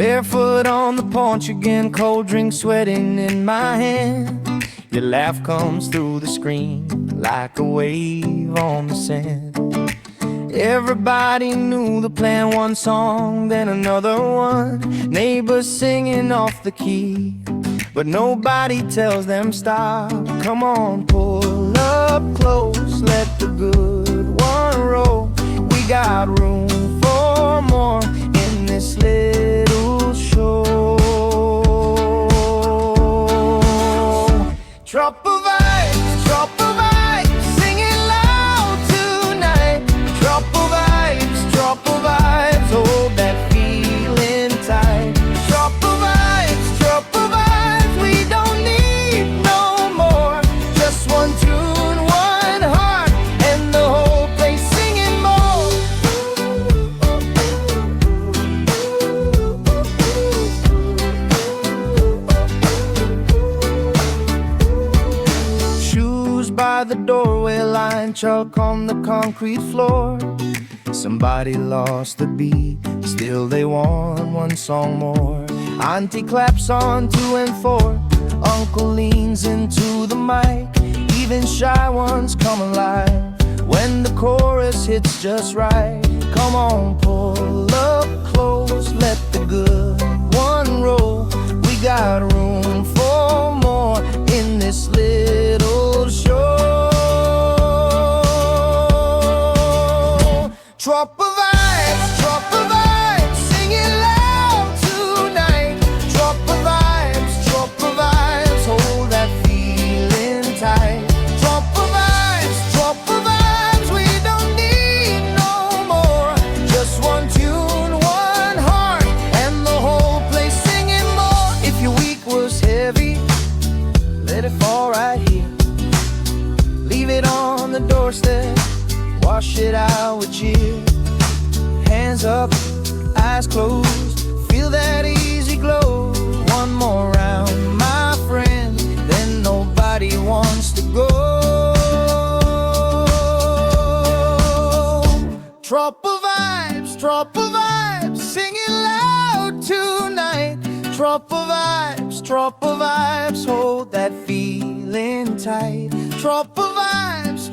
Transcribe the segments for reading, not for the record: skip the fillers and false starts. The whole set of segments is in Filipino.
Barefoot on the porch again, cold drink sweating in my hand. Your laugh comes through the screen like a wave on the sand. Everybody knew the plan, one song, then another one. Neighbors singing off the key, but nobody tells them stop. Come on, pull up close, let the good one roll. We got room for more in this little show. Drop a vibe, drop a vibe, sing it loud tonight. Drop a vibes, hold that feeling tight. Drop a vibes, we don't need no more. Just one tune, one heart, and the whole place singing more. Shoes by the doorway line, chalk on the concrete floor. Somebody lost the beat, still they want one song more. Auntie claps on 2 and 4, Uncle leans into the mic. Even shy ones come alive when the chorus hits just right. Come on, pull up close, let the good one roll. We got room for more in this little show. Drop a vibe, sing it loud tonight. Drop a vibes, hold that feeling tight. Drop a vibes, we don't need no more. Just one tune, one heart, and the whole place singing more. If your week was heavy, let it fall right here. Leave it on the doorstep, wash it out with cheer. Hands up, eyes closed, feel that easy glow. One more round, my friend, then nobody wants to go. Drop a vibes, sing it loud tonight. Drop a vibes, hold that feeling tight. Drop a vibes,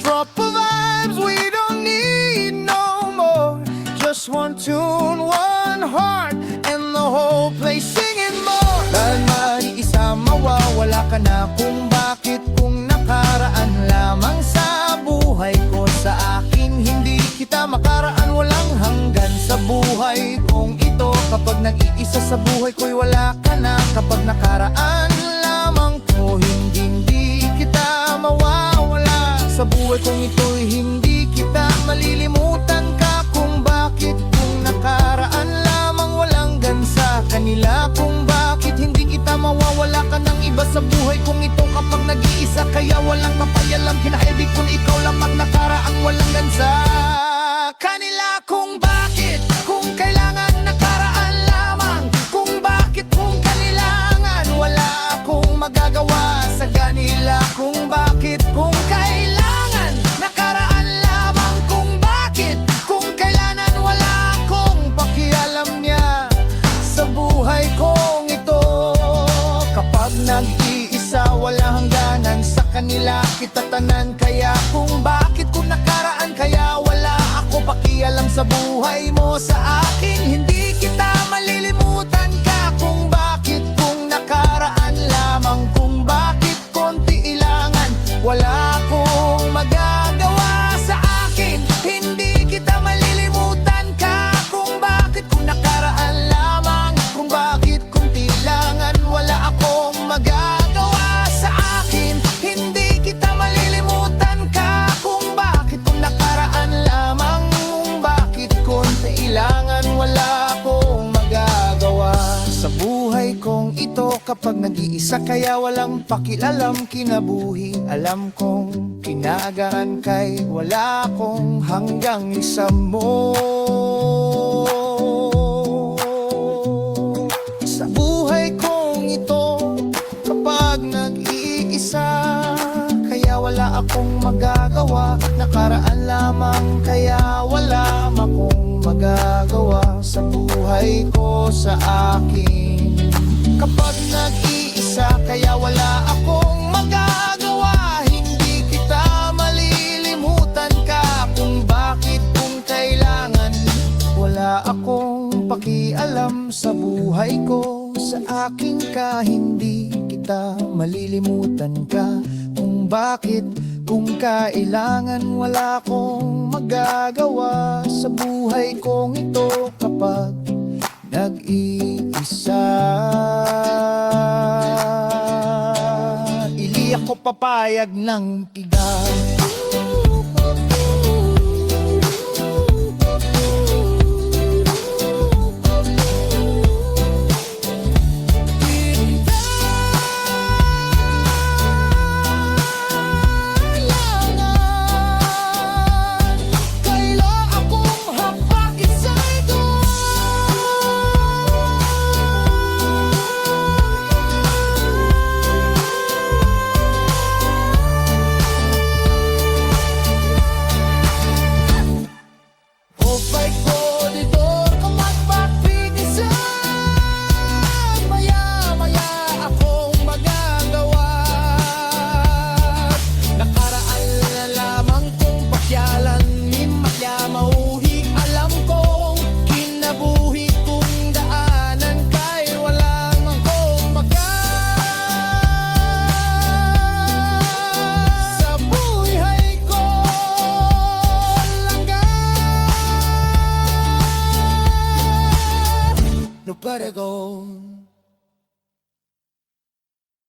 we don't need no more. Just one tune, one heart, and the whole place singing more. Dahil mag-iisa mawawala ka na, kung bakit kung nakaraan lamang sa buhay ko. Sa akin hindi kita makaraan, walang hanggan sa buhay kong ito. Kapag nag-iisa sa buhay ko'y wala ka na. Kapag nakaraan lamang ko, hindi kita mawawala. Sa buhay kong ito'y hindi kita malilimutan ka. Kung bakit kung nakaraan lamang walang gansa kanila. Kung bakit hindi kita mawawala ka ng iba sa buhay kong ito. Kapag nag-iisa kaya walang mapayalam, kinaibig ko na ikaw lamang nakaraang walang gansa kanila. Kung bakit kung kailangan nakaraan lamang. Kung bakit kung kailangan wala akong magagawa sa kanila. Kung bakit kung kailangan nakaraan lamang. Kung bakit kung kailanan wala akong pakialam niya sa buhay kong ito. Kapag nag-iisa wala hangganan sa kanila kita tanan. Kaya kung bakit kung nakaraan kaya wala ako pakialam sa buhay mo. Sa akin hindi kita malilimutan ka. Kung bakit kung nakaraan lamang. Kung bakit konti ilangan wala akong magagawa. Sa akin hindi kita malilimutan ka. Kung bakit kung nakaraan lamang. Kung bakit kung tilangan wala akong magagawa. Sa akin hindi kita malilimutan ka. Kung bakit kung nakaraan lamang. Kung bakit kung tilangan wala akong magagawa. Sa buhay kong ito kapag nag-iisa kaya walang pakialam kinabuhi. Alam kong kinagaan kay wala akong hanggang isa mo. Sa buhay kong ito kapag nag-iisa kaya wala akong magagawa. Nakaraan lamang kaya wala akong magagawa. sa buhay ko, sa akin. Kapag nag-iisa, kaya wala akong magagawa. Hindi kita malilimutan ka, kung bakit, kung kailangan. Wala akong pakialam sa buhay ko, sa akin ka. Hindi kita malilimutan ka, kung bakit, kung kailangan. Wala akong magagawa sa buhay kong ito kapag nag-iisa. Ili ako papayag ng pigang.